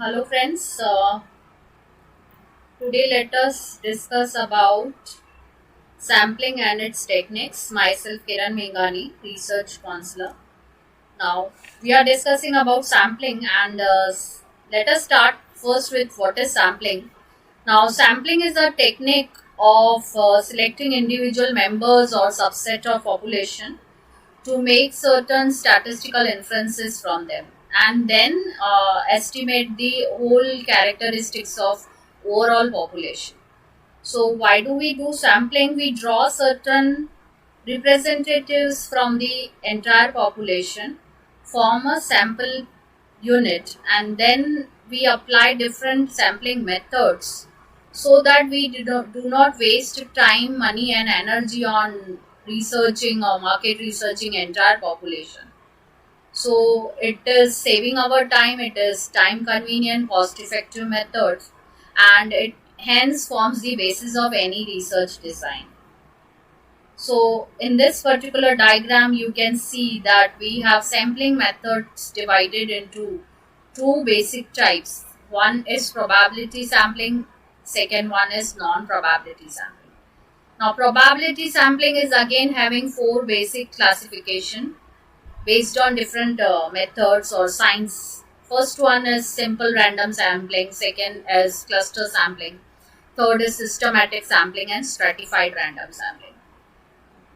Hello friends, today let us discuss about sampling and its techniques. Myself Kiran Mengani, research counselor. Now we are discussing about sampling and let us start first with what is sampling. Now sampling is a technique of selecting individual members or subset of population to make certain statistical inferences from them and then estimate the whole characteristics of overall population. So why do we do sampling? We draw certain representatives from the entire population, form a sample unit, and then we apply different sampling methods so that we do not waste time, money, and energy on researching or market researching entire population. So it is saving our time, it is time convenient, cost effective methods, and it hence forms the basis of any research design. So in this particular diagram, you can see that we have sampling methods divided into two basic types. One is probability sampling, second one is non-probability sampling. Now probability sampling is again having four basic classification based on different methods or signs. First one is simple random sampling, second is cluster sampling, third is systematic sampling and stratified random sampling.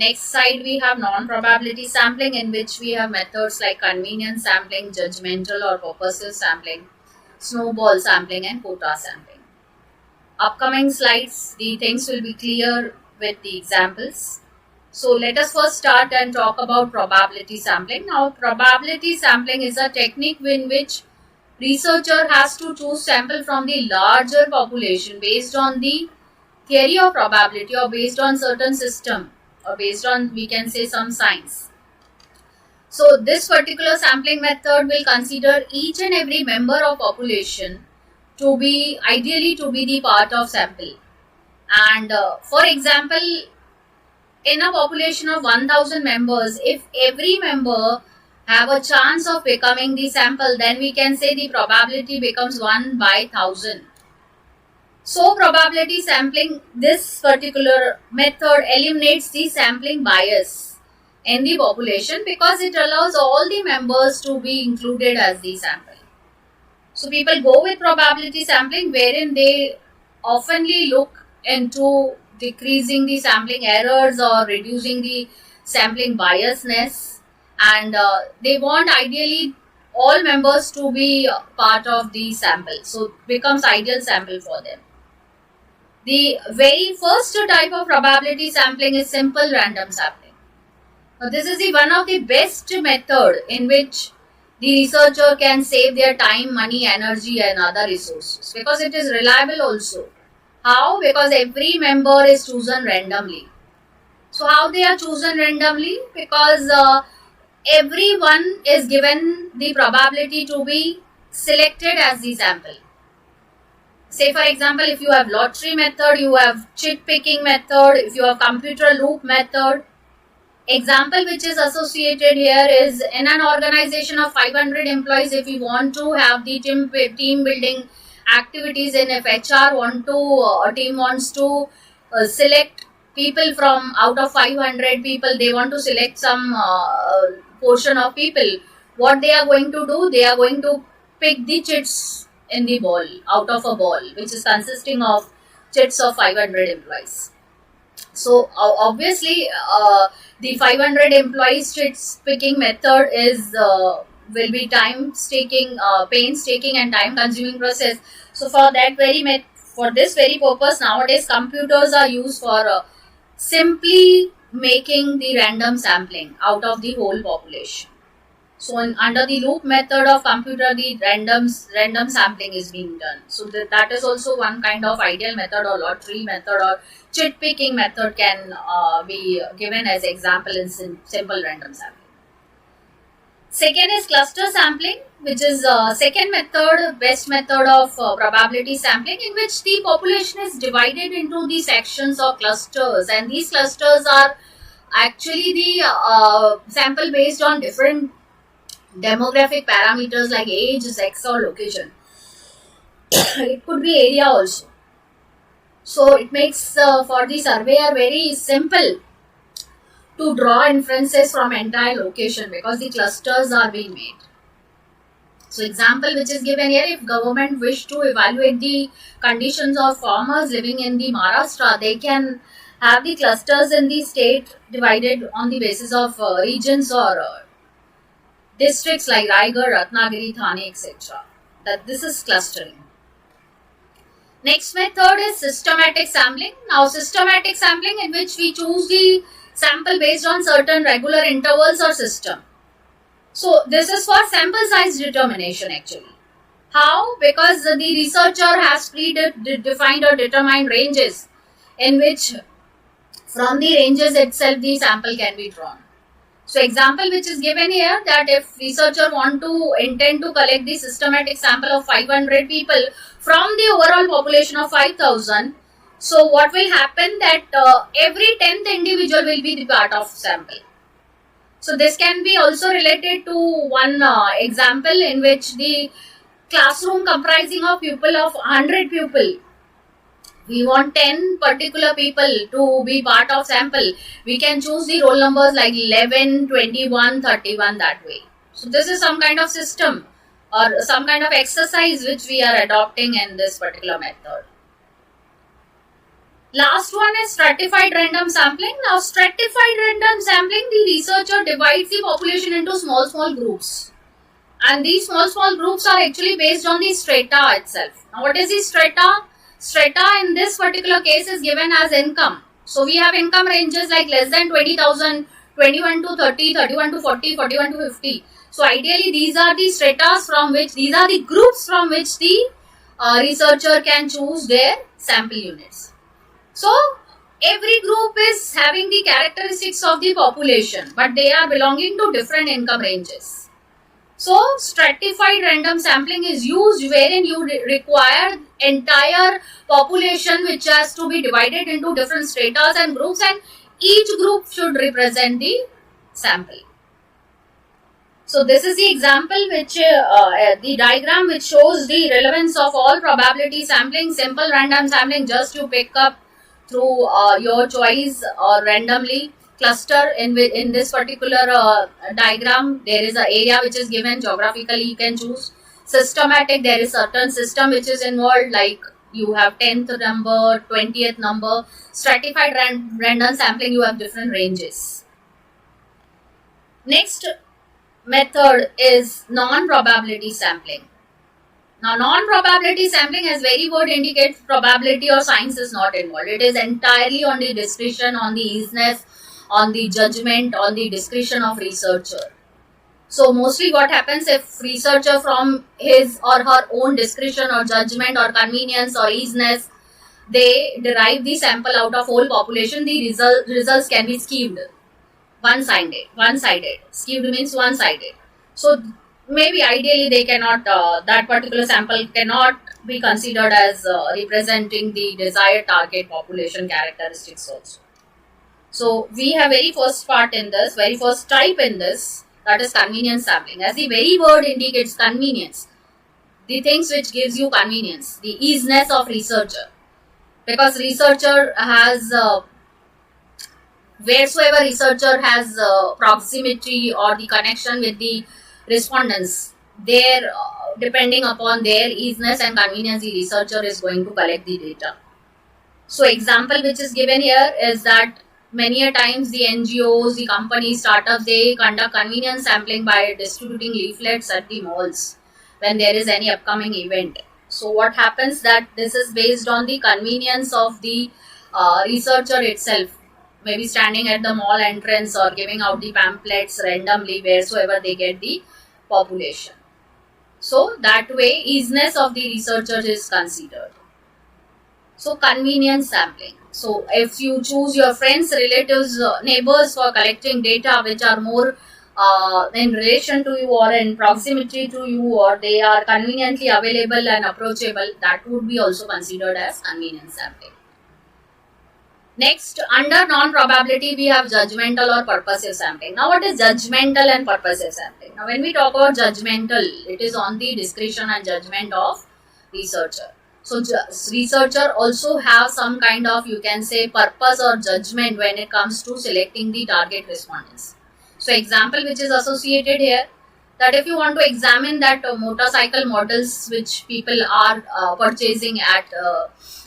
Next side we have non-probability sampling, in which we have methods like convenience sampling, judgmental or purposive sampling, snowball sampling and quota sampling. Upcoming slides, the things will be clear with the examples. So let us first start and talk about probability sampling. Now probability sampling is a technique in which researcher has to choose sample from the larger population based on the theory of probability or based on certain system or based on, we can say, some science. So this particular sampling method will consider each and every member of population to be ideally to be the part of sample. And for example, in a population of 1000 members, if every member have a chance of becoming the sample, then we can say the probability becomes 1 by 1000. So probability sampling, this particular method eliminates the sampling bias in the population because it allows all the members to be included as the sample. So people go with probability sampling, wherein they oftenly look into decreasing the sampling errors or reducing the sampling biasness, and they want ideally all members to be part of the sample, so becomes ideal sample for them. The very first type of probability sampling is simple random sampling. Now, this is the one of the best method in which the researcher can save their time, money, energy and other resources because it is reliable also. How? Because every member is chosen randomly. So how they are chosen randomly? Because everyone is given the probability to be selected as the sample. Say for example, if you have lottery method, you have chit picking method, if you have computer loop method. Example which is associated here is in an organization of 500 employees, if you want to have the team building activities, and if HR team wants to select people from out of 500 people, they want to select some portion of people. What they are going to do, they are going to pick the chits in the ball, out of a ball which is consisting of chits of 500 employees. So obviously the 500 employees chits picking method is will be painstaking and time consuming process. So for that for this very purpose, nowadays computers are used for simply making the random sampling out of the whole population. So under the loop method of computer, the random sampling is being done. So that is also one kind of ideal method, or lottery method, or chit picking method can be given as example in simple random sampling. Second is cluster sampling, which is second method, best method of probability sampling, in which the population is divided into the sections or clusters, and these clusters are actually the sample based on different demographic parameters like age, sex or location. It could be area also. So it makes for the surveyor very simple to draw inferences from entire location because the clusters are being made. So example which is given here, if government wish to evaluate the conditions of farmers living in the Maharashtra, they can have the clusters in the state divided on the basis of regions or districts like Raigad, Ratnagiri, Thane, etc. That this is clustering. Next method is systematic sampling. Now systematic sampling in which we choose the sample based on certain regular intervals or system. So this is for sample size determination actually. How? Because the researcher has predefined or determined ranges in which from the ranges itself the sample can be drawn. So example which is given here, that if researcher intend to collect the systematic sample of 500 people from the overall population of 5,000, so what will happen that every 10th individual will be the part of sample. So this can be also related to one example in which the classroom comprising of pupil of 100 people. We want 10 particular people to be part of sample. We can choose the roll numbers like 11, 21, 31 that way. So this is some kind of system or some kind of exercise which we are adopting in this particular method. Last one is stratified random sampling. Now stratified random sampling, the researcher divides the population into small groups. And these small groups are actually based on the strata itself. Now what is the strata? Strata in this particular case is given as income. So we have income ranges like less than 20,000, 21 to 30, 31 to 40, 41 to 50. So ideally these are the stratas from which, these are the groups from which the researcher can choose their sample units. So every group is having the characteristics of the population, but they are belonging to different income ranges. So stratified random sampling is used wherein you require entire population which has to be divided into different stratas and groups, and each group should represent the sample. So this is the example which the diagram which shows the relevance of all probability sampling. Simple random sampling, just you pick up through your choice or randomly. Cluster in this particular diagram, there is an area which is given geographically, you can choose. Systematic, there is certain system which is involved, like you have 10th number, 20th number. Stratified random sampling, you have different ranges. Next method is non-probability sampling. Now non-probability sampling, as very word indicates, probability or science is not involved. It is entirely on the discretion, on the easiness, on the judgment, on the discretion of researcher. So mostly what happens, if researcher from his or her own discretion or judgment or convenience or easiness, they derive the sample out of whole population, the results can be skewed. One-sided. Skewed means one-sided. So maybe ideally they cannot, that particular sample cannot be considered as representing the desired target population characteristics also. So we have very first part in this, very first type in this, that is convenience sampling. As the very word indicates, convenience, the things which gives you convenience, the easiness of researcher. Because researcher has, wheresoever researcher has proximity or the connection with the respondents, there depending upon their easiness and convenience, the researcher is going to collect the data. So example which is given here is that many a times the NGOs, the companies, startups, they conduct convenience sampling by distributing leaflets at the malls when there is any upcoming event. So what happens that this is based on the convenience of the researcher itself, maybe standing at the mall entrance or giving out the pamphlets randomly wheresoever they get the population. So that way easiness of the researcher is considered. So convenience sampling. So if you choose your friends, relatives, neighbors for collecting data which are more in relation to you or in proximity to you, or they are conveniently available and approachable, that would be also considered as convenience sampling. Next, under non-probability, we have judgmental or purposive sampling. Now what is judgmental and purposive sampling? Now when we talk about judgmental, it is on the discretion and judgment of researcher. So researcher also have some kind of, you can say, purpose or judgment when it comes to selecting the target respondents. So example which is associated here, that if you want to examine that motorcycle models which people are purchasing at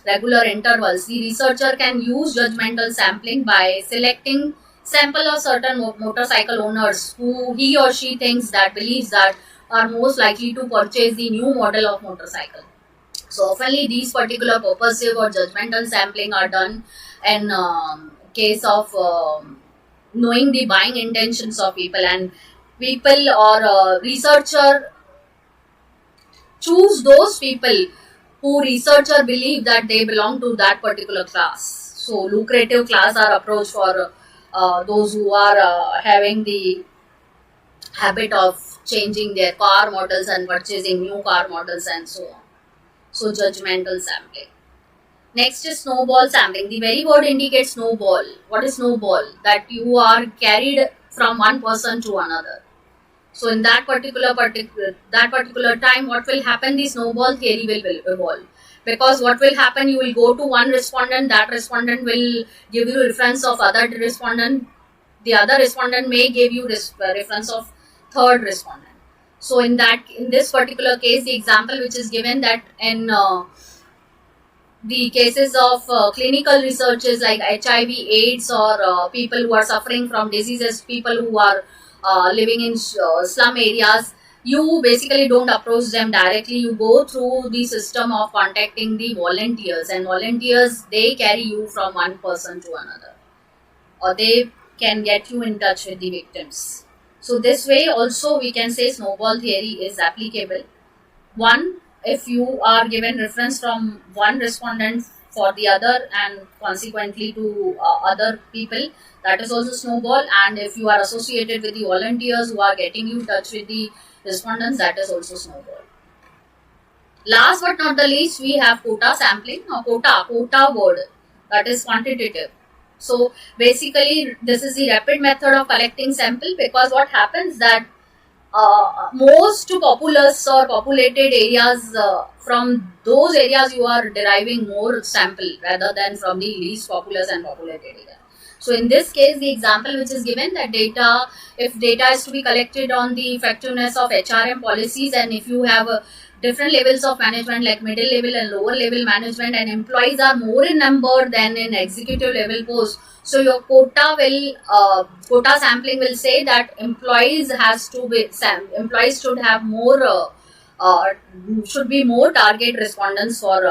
regular intervals, the researcher can use judgmental sampling by selecting sample of certain motorcycle owners who he or she thinks that believes that are most likely to purchase the new model of motorcycle. So oftenly these particular purposive or judgmental sampling are done in case of knowing the buying intentions of people, and people or researcher choose those people who researcher believe that they belong to that particular class. So lucrative class are approached for those who are having the habit of changing their car models and purchasing new car models and so on. So judgmental sampling. Next is snowball sampling. The very word indicates snowball. What is snowball? That you are carried from one person to another. So in that particular time, what will happen? The snowball theory will evolve. Because what will happen? You will go to one respondent. That respondent will give you reference of other respondent. The other respondent may give you reference of third respondent. So in this particular case, the example which is given, that in the cases of clinical researches like HIV, AIDS, or people who are suffering from diseases, people who are living in slum areas, you basically don't approach them directly. You go through the system of contacting the volunteers, and volunteers, they carry you from one person to another, or they can get you in touch with the victims. So this way also we can say snowball theory is applicable. One, if you are given reference from one respondent for the other and consequently to other people, that is also snowball. And if you are associated with the volunteers who are getting you in touch with the respondents, that is also snowball. Last but not the least, we have quota sampling. Now quota word, that is quantitative. So basically this is the rapid method of collecting sample, because what happens that most populous or populated areas, from those areas you are deriving more sample rather than from the least populous and populated area. So in this case, the example which is given, that if data is to be collected on the effectiveness of HRM policies, and if you have different levels of management like middle level and lower level management, and employees are more in number than in executive level posts, so your quota sampling will say that employees should have more should be more target respondents for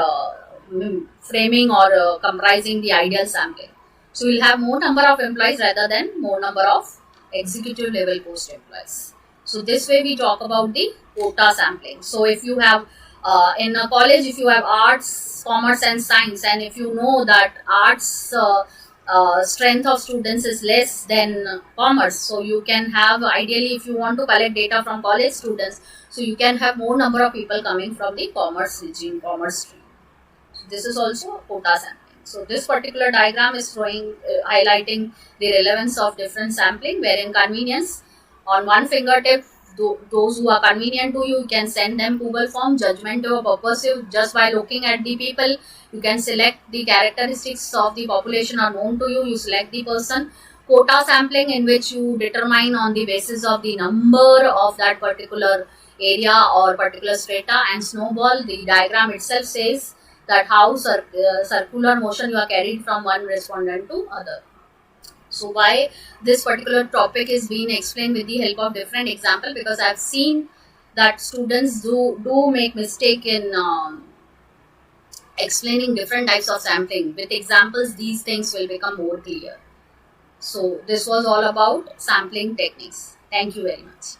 framing or comprising the ideal sampling. So you'll have more number of employees rather than more number of executive level post employees. So this way we talk about the quota sampling. So if you have in a college, if you have arts, commerce and science, and if you know that arts strength of students is less than commerce, so you can have, ideally if you want to collect data from college students, so you can have more number of people coming from the commerce stream. So this is also quota sampling. So this particular diagram is highlighting the relevance of different sampling, wherein convenience, on one fingertip, those who are convenient to you, you can send them Google form. Judgment or purposive, just by looking at the people, you can select the characteristics of the population are known to you, you select the person. Quota sampling, in which you determine on the basis of the number of that particular area or particular strata. And snowball, the diagram itself says that how circular motion you are carried from one respondent to other. So why this particular topic is being explained with the help of different example, because I have seen that students do make mistake in explaining different types of sampling. With examples, these things will become more clear. So this was all about sampling techniques. Thank you very much.